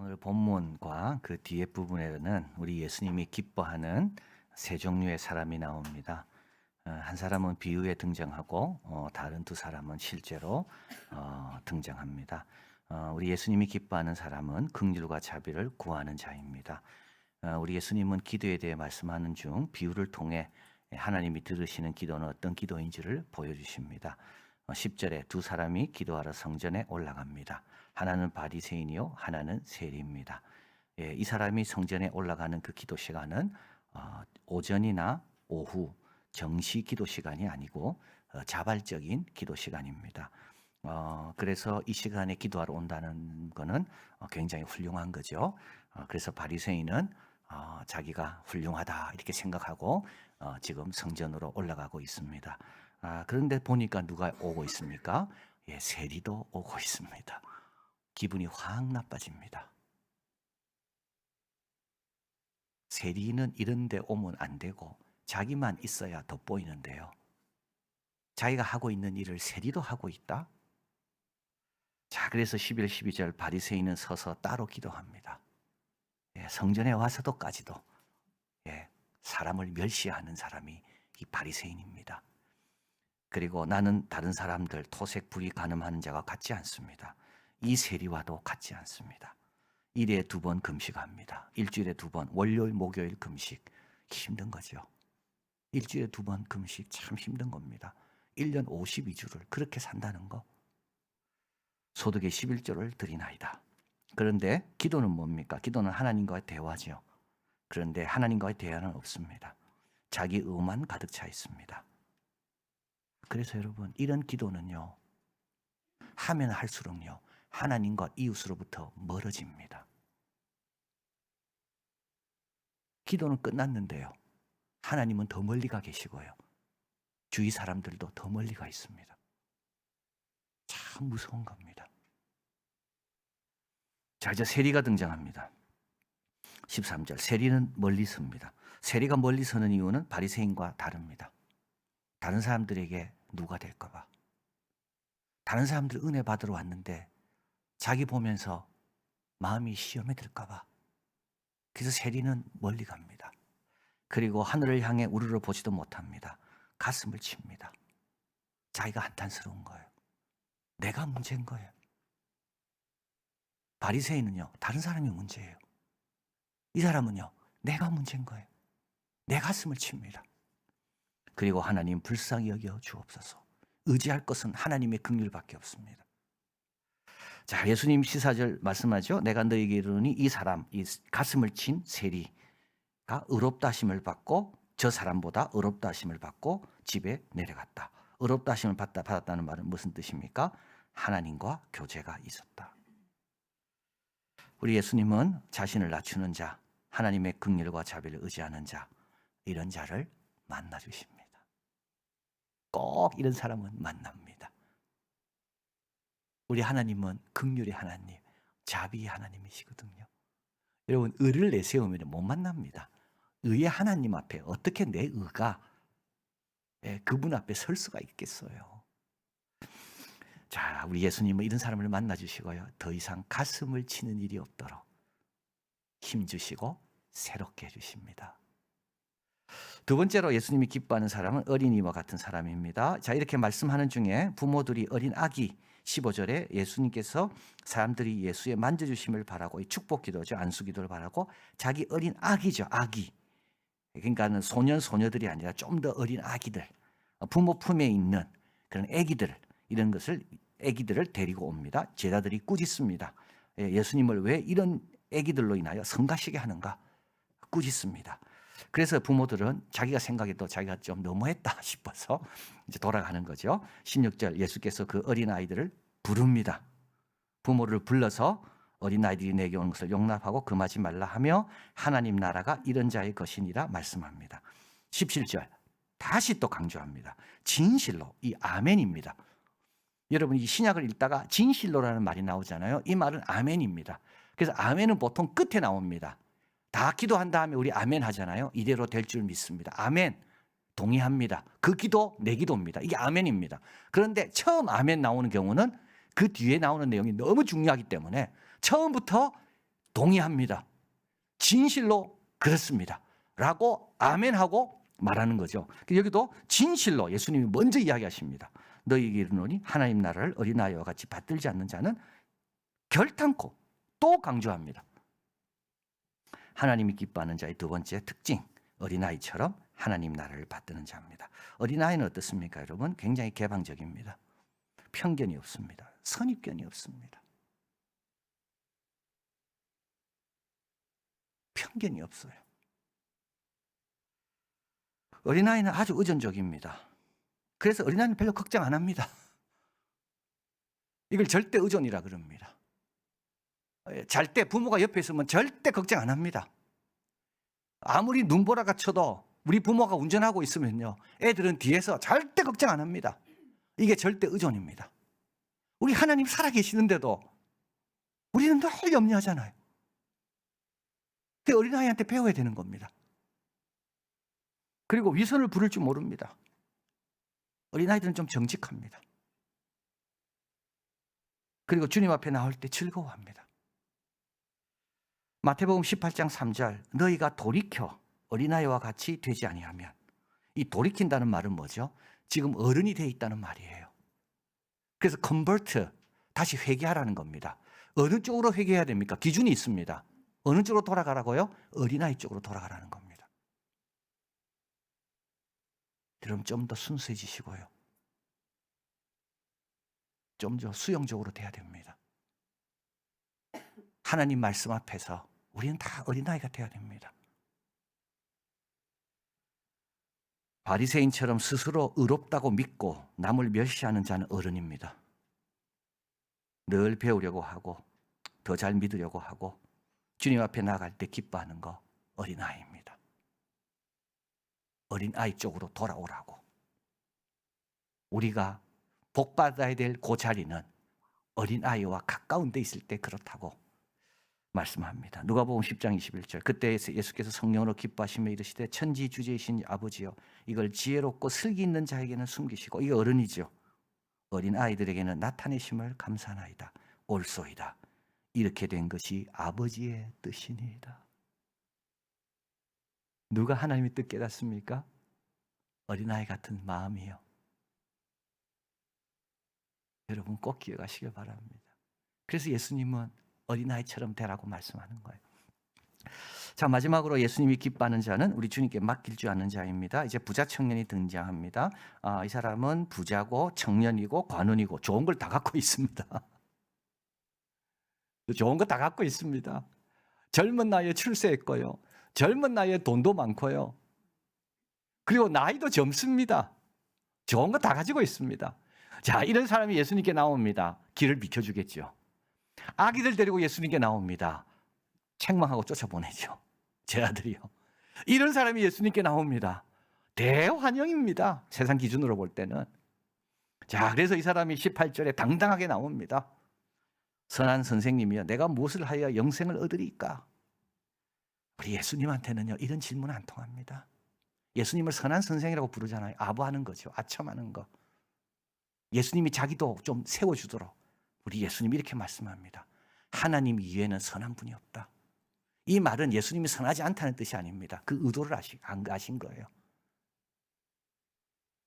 오늘 본문과 그 뒤에 부분에는 우리 예수님이 기뻐하는 세 종류의 사람이 나옵니다. 한 사람은 비유에 등장하고 다른 두 사람은 실제로 등장합니다. 우리 예수님이 기뻐하는 사람은 긍휼과 자비를 구하는 자입니다. 우리 예수님은 기도에 대해 말씀하는 중 비유를 통해 하나님이 들으시는 기도는 어떤 기도인지를 보여주십니다. 10절에 두 사람이 기도하러 성전에 올라갑니다. 하나는 바리새인이요 하나는 세리입니다. 이 사람이 성전에 올라가는 그 기도 시간은 오전이나 오후 정시 기도 시간이 아니고 자발적인 기도 시간입니다. 그래서 이 시간에 기도하러 온다는 것은 굉장히 훌륭한 거죠. 그래서 바리새인은 자기가 훌륭하다 이렇게 생각하고 지금 성전으로 올라가고 있습니다. 그런데 보니까 누가 오고 있습니까? 세리도 오고 있습니다. 기분이 확 나빠집니다. 세리는 이런 데 오면 안 되고 자기만 있어야 돋보이는데요. 자기가 하고 있는 일을 세리도 하고 있다? 자, 그래서 11, 12절 바리새인은 서서 따로 기도합니다. 성전에 와서도까지도 사람을 멸시하는 사람이 이 바리새인입니다. 그리고 나는 다른 사람들 토색 불이 간음하는 자가 같지 않습니다. 이 세리와도 같지 않습니다. 일에 2번 금식합니다. 일주일에 2번 월요일 목요일 금식 힘든 거죠. 일주일에 2번 금식 참 힘든 겁니다. 1년 52주를 그렇게 산다는 거. 소득의 11조를 드리나이다. 그런데 기도는 뭡니까? 기도는 하나님과의 대화죠. 그런데 하나님과의 대화는 없습니다. 자기 의만 가득 차 있습니다. 그래서 여러분 이런 기도는요. 하면 할수록요. 하나님과 이웃으로부터 멀어집니다. 기도는 끝났는데요. 하나님은 더 멀리 가 계시고요. 주위 사람들도 더 멀리 가 있습니다. 참 무서운 겁니다. 자, 이제 세리가 등장합니다. 13절 세리는 멀리 섭니다. 세리가 멀리 서는 이유는 바리새인과 다릅니다. 다른 사람들에게 누가 될까 봐. 다른 사람들 은혜 받으러 왔는데 자기 보면서 마음이 시험에 들까 봐. 그래서 세리는 멀리 갑니다. 그리고 하늘을 향해 우르르 보지도 못합니다. 가슴을 칩니다. 자기가 한탄스러운 거예요. 내가 문제인 거예요. 바리새인은요, 다른 사람이 문제예요. 이 사람은요, 내가 문제인 거예요. 내 가슴을 칩니다. 그리고 하나님 불쌍히 여겨 주옵소서. 의지할 것은 하나님의 긍휼밖에 없습니다. 자, 예수님 시사절 말씀하죠. 내가 너에게 이르노니 이 사람, 이 가슴을 친 세리가 의롭다 하심을 받고 저 사람보다 의롭다 하심을 받고 집에 내려갔다. 의롭다 하심을 받았다는 말은 무슨 뜻입니까? 하나님과 교제가 있었다. 우리 예수님은 자신을 낮추는 자, 하나님의 긍휼과 자비를 의지하는 자, 이런 자를 만나 주십니다. 꼭 이런 사람은 만납니다. 우리 하나님은 긍휼의 하나님, 자비의 하나님이시거든요. 여러분, 의를 내세우면 못 만납니다. 의의 하나님 앞에 어떻게 내 의가 그분 앞에 설 수가 있겠어요. 자, 우리 예수님은 이런 사람을 만나 주시고요. 더 이상 가슴을 치는 일이 없도록 힘 주시고 새롭게 해주십니다. 두 번째로 예수님이 기뻐하는 사람은 어린이와 같은 사람입니다. 자, 이렇게 말씀하는 중에 부모들이 어린 아기 15절에 예수님께서 사람들이 예수의 만져주심을 바라고 축복 기도죠. 안수 기도를 바라고 자기 어린 아기죠. 아기. 그러니까는 소년 소녀들이 아니라 좀 더 어린 아기들, 부모 품에 있는 그런 아기들, 이런 것을 아기들을 데리고 옵니다. 제자들이 꾸짖습니다. 예수님을 왜 이런 아기들로 인하여 성가시게 하는가 꾸짖습니다. 그래서 부모들은 자기가 생각해도 자기가 좀 너무했다 싶어서 이제 돌아가는 거죠. 16절 예수께서 그 어린아이들을 부릅니다. 부모를 불러서 어린아이들이 내게 오는 것을 용납하고 금하지 말라 하며 하나님 나라가 이런 자의 것이니라 말씀합니다. 17절 다시 또 강조합니다. 진실로, 이 아멘입니다. 여러분 이 신약을 읽다가 진실로라는 말이 나오잖아요. 이 말은 아멘입니다. 그래서 아멘은 보통 끝에 나옵니다. 다 기도한 다음에 우리 아멘 하잖아요. 이대로 될 줄 믿습니다. 아멘. 동의합니다. 그 기도 내 기도입니다. 이게 아멘입니다. 그런데 처음 아멘 나오는 경우는 그 뒤에 나오는 내용이 너무 중요하기 때문에 처음부터 동의합니다. 진실로 그렇습니다. 라고 아멘하고 말하는 거죠. 여기도 진실로 예수님이 먼저 이야기하십니다. 너희에게 이르노니 하나님 나라를 어린아이와 같이 받들지 않는 자는 결탄코, 또 강조합니다. 하나님이 기뻐하는 자의 두 번째 특징, 어린아이처럼 하나님 나라를 받드는 자입니다. 어린아이는 어떻습니까, 여러분? 굉장히 개방적입니다. 편견이 없습니다. 선입견이 없습니다. 편견이 없어요. 어린아이는 아주 의존적입니다. 그래서 어린아이는 별로 걱정 안 합니다. 이걸 절대 의존이라 그럽니다. 잘 때 부모가 옆에 있으면 절대 걱정 안 합니다. 아무리 눈보라가 쳐도 우리 부모가 운전하고 있으면요, 애들은 뒤에서 절대 걱정 안 합니다. 이게 절대 의존입니다. 우리 하나님 살아계시는데도 우리는 늘 염려하잖아요. 그 어린아이한테 배워야 되는 겁니다. 그리고 위선을 부를 줄 모릅니다. 어린아이들은 좀 정직합니다. 그리고 주님 앞에 나올 때 즐거워합니다. 마태복음 18장 3절, 너희가 돌이켜 어린아이와 같이 되지 아니하면, 이 돌이킨다는 말은 뭐죠? 지금 어른이 돼 있다는 말이에요. 그래서 convert, 다시 회개하라는 겁니다. 어느 쪽으로 회개해야 됩니까? 기준이 있습니다. 어느 쪽으로 돌아가라고요? 어린아이 쪽으로 돌아가라는 겁니다. 여러분 좀 더 순수해지시고요. 좀 더 수용적으로 돼야 됩니다. 하나님 말씀 앞에서 우리는 다 어린아이가 돼야 됩니다. 바리새인처럼 스스로 의롭다고 믿고 남을 멸시하는 자는 어른입니다. 늘 배우려고 하고 더 잘 믿으려고 하고 주님 앞에 나갈 때 기뻐하는 거 어린아이입니다. 어린아이 쪽으로 돌아오라고. 우리가 복받아야 될 그 자리는 어린아이와 가까운 데 있을 때 그렇다고 말씀합니다. 누가복음 10장 21절, 그때 예수께서 성령으로 기뻐하시며 이르시되 천지주제이신 아버지여, 이걸 지혜롭고 슬기 있는 자에게는 숨기시고, 이게 어른이죠, 어린아이들에게는 나타내심을 감사하나이다. 옳소이다. 이렇게 된 것이 아버지의 뜻이니이다. 누가 하나님의 뜻 깨닫습니까? 어린아이 같은 마음이요. 여러분 꼭 기억하시길 바랍니다. 그래서 예수님은 어린아이처럼 되라고 말씀하는 거예요. 자, 마지막으로 예수님이 기뻐하는 자는 우리 주님께 맡길 줄 아는 자입니다. 이제 부자 청년이 등장합니다. 이 사람은 부자고 청년이고 관원이고 좋은 걸 다 갖고 있습니다. 좋은 거 다 갖고 있습니다. 젊은 나이에 출세했고요. 젊은 나이에 돈도 많고요. 그리고 나이도 젊습니다. 좋은 거 다 가지고 있습니다. 자, 이런 사람이 예수님께 나옵니다. 길을 비켜주겠죠. 아기들 데리고 예수님께 나옵니다. 책망하고 쫓아보내죠. 제 아들이요. 이런 사람이 예수님께 나옵니다. 대환영입니다. 세상 기준으로 볼 때는. 자, 그래서 이 사람이 18절에 당당하게 나옵니다. 선한 선생님이여, 내가 무엇을 하여 영생을 얻으리까? 우리 예수님한테는요, 이런 질문 안 통합니다. 예수님을 선한 선생이라고 부르잖아요. 아부하는 거죠. 아첨하는 거. 예수님이 자기도 좀 세워주도록 우리 예수님이 이렇게 말씀합니다. 하나님 이외에는 선한 분이 없다. 이 말은 예수님이 선하지 않다는 뜻이 아닙니다. 그 의도를 아신 거예요.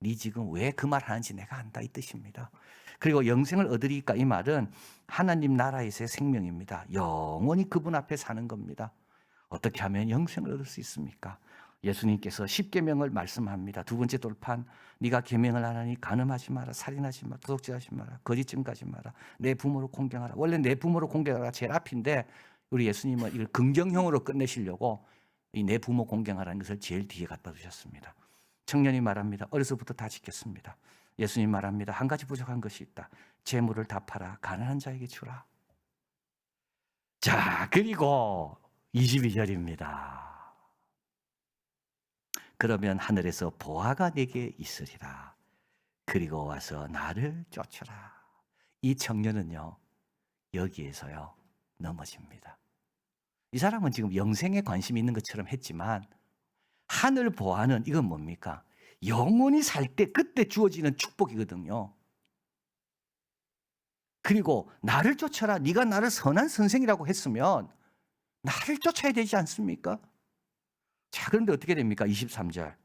네 지금 왜 그 말 하는지 내가 안다, 이 뜻입니다. 그리고 영생을 얻으리까, 이 말은 하나님 나라에서의 생명입니다. 영원히 그분 앞에 사는 겁니다. 어떻게 하면 영생을 얻을 수 있습니까? 예수님께서 십계명을 말씀합니다. 두 번째 돌판, 네가 계명을 안 하니 간음하지 마라, 살인하지 마라, 도둑질하지 마라, 거짓증가지 마라, 내 부모를 공경하라. 원래 내 부모를 공경하라가 제일 앞인데 우리 예수님은 이걸 긍정형으로 끝내시려고 이 내 부모 공경하라는 것을 제일 뒤에 갖다 두셨습니다. 청년이 말합니다. 어려서부터 다 지켰습니다. 예수님 말합니다. 한 가지 부족한 것이 있다. 재물을 다 팔아 가난한 자에게 주라. 자, 그리고 22절입니다. 그러면 하늘에서 보화가 내게 있으리라. 그리고 와서 나를 쫓아라. 이 청년은요, 여기에서요 넘어집니다. 이 사람은 지금 영생에 관심이 있는 것처럼 했지만 하늘 보화는 이건 뭡니까? 영원히 살 때 그때 주어지는 축복이거든요. 그리고 나를 쫓아라. 네가 나를 선한 선생이라고 했으면 나를 쫓아야 되지 않습니까? 자, 그런데 어떻게 됩니까? 23절.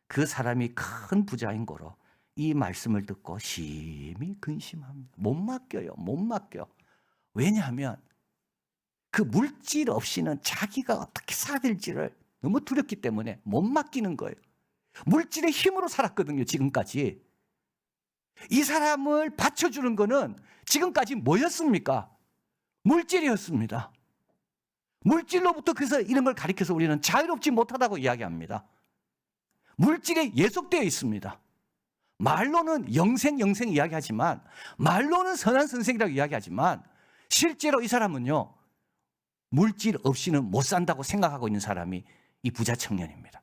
그 사람이 큰 부자인 거로 이 말씀을 듣고 심히 근심합니다. 못 맡겨요. 못 맡겨. 왜냐하면 그 물질 없이는 자기가 어떻게 살아야 될지를 너무 두렵기 때문에 못 맡기는 거예요. 물질의 힘으로 살았거든요, 지금까지. 이 사람을 받쳐주는 거는 지금까지 뭐였습니까? 물질이었습니다. 물질로부터 그래서 이런 걸 가리켜서 우리는 자유롭지 못하다고 이야기합니다. 물질에 예속되어 있습니다. 말로는 영생 이야기하지만, 말로는 선한 선생이라고 이야기하지만, 실제로 이 사람은요, 물질 없이는 못 산다고 생각하고 있는 사람이 이 부자 청년입니다.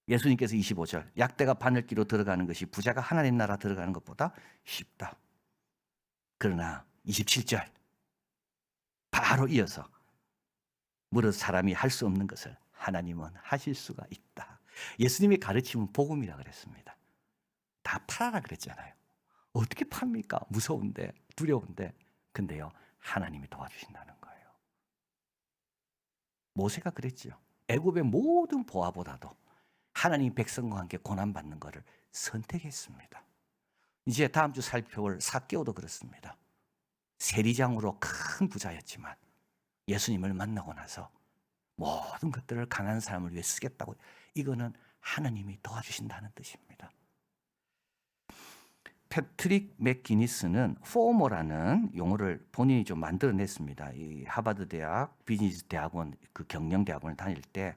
예수님께서 25절, 약대가 바늘기로 들어가는 것이 부자가 하나님 나라 들어가는 것보다 쉽다. 그러나 27절, 바로 이어서 무릇 사람이 할 수 없는 것을 하나님은 하실 수가 있다. 예수님의 가르침은 복음이라 그랬습니다. 다 팔아라 그랬잖아요. 어떻게 팝니까? 무서운데, 두려운데. 근데요, 하나님이 도와주신다는 거예요. 모세가 그랬죠. 애굽의 모든 보아보다도 하나님 백성과 함께 고난받는 것을 선택했습니다. 이제 다음 주 살펴볼 삭개오도 그렇습니다. 세리장으로 큰 부자였지만 예수님을 만나고 나서 모든 것들을 가난한 사람을 위해 쓰겠다고, 이거는 하나님이 도와주신다는 뜻입니다. 패트릭 맥기니스는 포모라는 용어를 본인이 좀 만들어냈습니다. 이 하버드 대학 비즈니스 대학원, 그 경영대학원을 다닐 때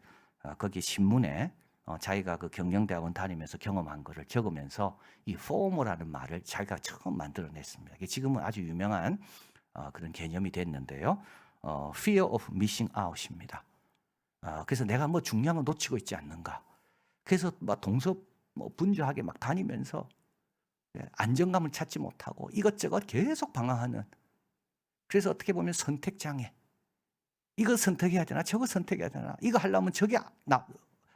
거기 신문에 자기가 그 경영대학원 다니면서 경험한 거를 적으면서 이 포모라는 말을 자기가 처음 만들어냈습니다. 이게 지금은 아주 유명한 그런 개념이 됐는데요. Fear of missing out입니다. 그래서 내가 뭐 중요한 거 놓치고 있지 않는가. 그래서 막 동서분주하게 막 다니면서 안정감을 찾지 못하고 이것저것 계속 방황하는, 그래서 어떻게 보면 선택장애. 이거 선택해야 되나 저거 선택해야 되나, 이거 하려면 저게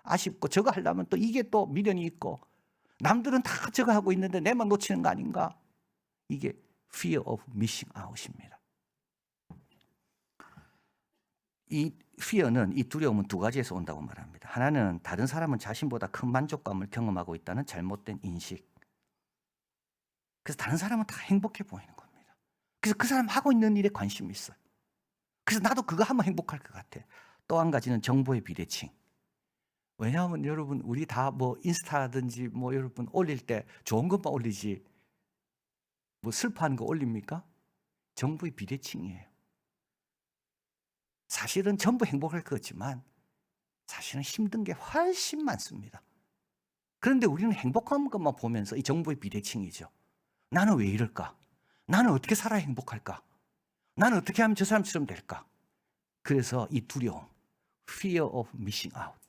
아쉽고 저거 하려면 또 이게 또 미련이 있고, 남들은 다 저거 하고 있는데 내만 놓치는 거 아닌가. 이게 fear of missing out입니다. 이 fear는, 이 두려움은 두 가지에서 온다고 말합니다. 하나는 다른 사람은 자신보다 큰 만족감을 경험하고 있다는 잘못된 인식. 그래서 다른 사람은 다 행복해 보이는 겁니다. 그래서 그 사람 하고 있는 일에 관심이 있어요. 그래서 나도 그거 하면 행복할 것 같아. 또 한 가지는 정보의 비대칭. 왜냐하면 여러분, 우리 다 뭐 인스타든지 뭐 여러분 올릴 때 좋은 것만 올리지 뭐 슬퍼하는 거 올립니까? 정보의 비대칭이에요. 사실은 전부 행복할 것 같지만 사실은 힘든 게 훨씬 많습니다. 그런데 우리는 행복한 것만 보면서 이 정보의 비대칭이죠. 나는 왜 이럴까? 나는 어떻게 살아야 행복할까? 나는 어떻게 하면 저 사람처럼 될까? 그래서 이 두려움, fear of missing out.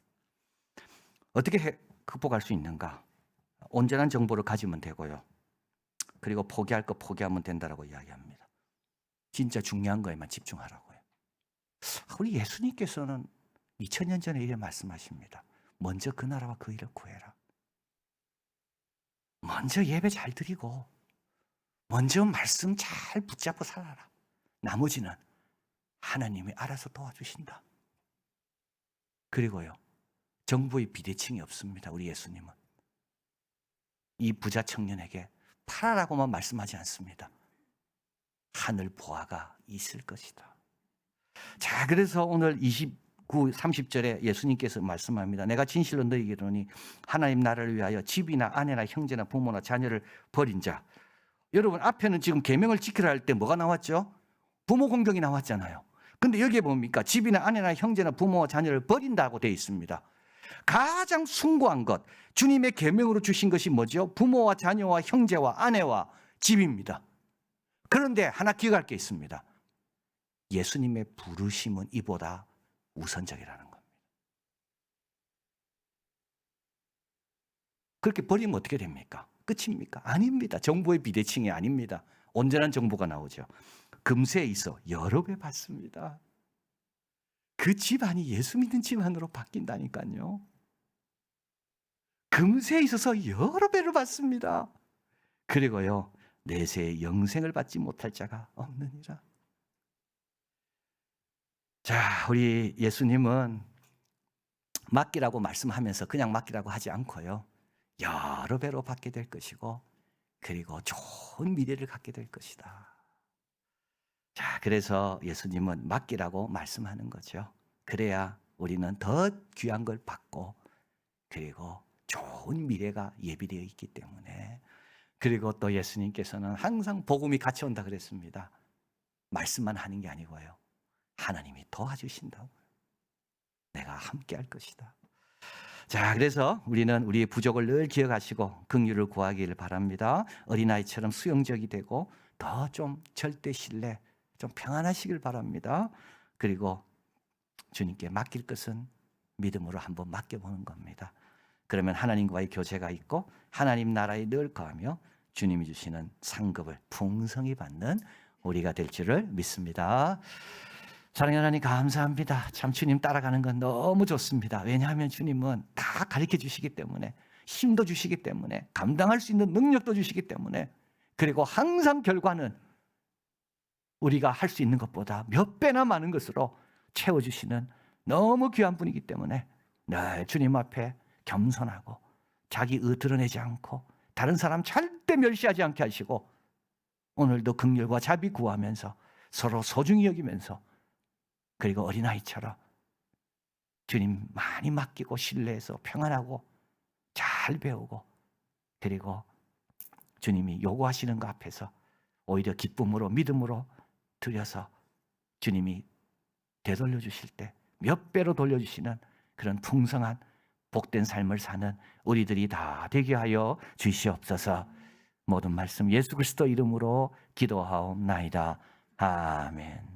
어떻게 극복할 수 있는가? 온전한 정보를 가지면 되고요. 그리고 포기할 거 포기하면 된다라고 이야기합니다. 진짜 중요한 거에만 집중하라고요. 우리 예수님께서는 2000년 전에 이렇게 말씀하십니다. 먼저 그 나라와 그 일을 구해라. 먼저 예배 잘 드리고 먼저 말씀 잘 붙잡고 살아라. 나머지는 하나님이 알아서 도와주신다. 그리고요, 정보의 비대칭이 없습니다. 우리 예수님은 이 부자 청년에게 팔아라고만 말씀하지 않습니다. 하늘 보아가 있을 것이다. 자, 그래서 오늘 29, 30절에 예수님께서 말씀합니다. 내가 진실로 너희에게 이르노니 하나님 나라를 위하여 집이나 아내나 형제나 부모나 자녀를 버린 자. 여러분, 앞에는 지금 계명을 지키라 할 때 뭐가 나왔죠? 부모 공경이 나왔잖아요. 근데 여기에 뭡니까? 집이나 아내나 형제나 부모와 자녀를 버린다고 되어 있습니다. 가장 숭고한 것, 주님의 계명으로 주신 것이 뭐죠? 부모와 자녀와 형제와 아내와 집입니다. 그런데 하나 기억할 게 있습니다. 예수님의 부르심은 이보다 우선적이라는 겁니다. 그렇게 버리면 어떻게 됩니까? 끝입니까? 아닙니다. 정보의 비대칭이 아닙니다. 온전한 정보가 나오죠. 금세에 있어 여러 배 받습니다. 그 집안이 예수 믿는 집안으로 바뀐다니까요. 금세에 있어서 여러 배를 받습니다. 그리고요, 내세에 영생을 받지 못할 자가 없느니라. 자, 우리 예수님은 맡기라고 말씀하면서 그냥 맡기라고 하지 않고요. 여러 배로 받게 될 것이고 그리고 좋은 미래를 갖게 될 것이다. 자, 그래서 예수님은 맡기라고 말씀하는 거죠. 그래야 우리는 더 귀한 걸 받고 그리고 좋은 미래가 예비되어 있기 때문에. 그리고 또 예수님께서는 항상 복음이 같이 온다 그랬습니다. 말씀만 하는 게 아니고요. 하나님이 도와주신다고요. 내가 함께 할 것이다. 자, 그래서 우리는 우리의 부족을 늘 기억하시고 긍휼을 구하기를 바랍니다. 어린아이처럼 수용적이 되고 더 좀 절대 신뢰, 좀 평안하시길 바랍니다. 그리고 주님께 맡길 것은 믿음으로 한번 맡겨보는 겁니다. 그러면 하나님과의 교제가 있고 하나님 나라에 늘 거하며 주님이 주시는 상급을 풍성히 받는 우리가 될 줄을 믿습니다. 사랑하는 하나님 감사합니다. 참 주님 따라가는 건 너무 좋습니다. 왜냐하면 주님은 다 가르쳐 주시기 때문에, 힘도 주시기 때문에, 감당할 수 있는 능력도 주시기 때문에, 그리고 항상 결과는 우리가 할 수 있는 것보다 몇 배나 많은 것으로 채워주시는 너무 귀한 분이기 때문에 늘 주님 앞에 겸손하고 자기 의 드러내지 않고 다른 사람 절대 멸시하지 않게 하시고 오늘도 긍휼과 자비 구하면서 서로 소중히 여기면서 그리고 어린아이처럼 주님 많이 맡기고 신뢰해서 평안하고 잘 배우고 그리고 주님이 요구하시는 것 앞에서 오히려 기쁨으로 믿음으로 드려서 주님이 되돌려 주실 때 몇 배로 돌려주시는 그런 풍성한 복된 삶을 사는 우리들이 다 되게 하여 주시옵소서. 모든 말씀 예수 그리스도 이름으로 기도하옵나이다. 아멘.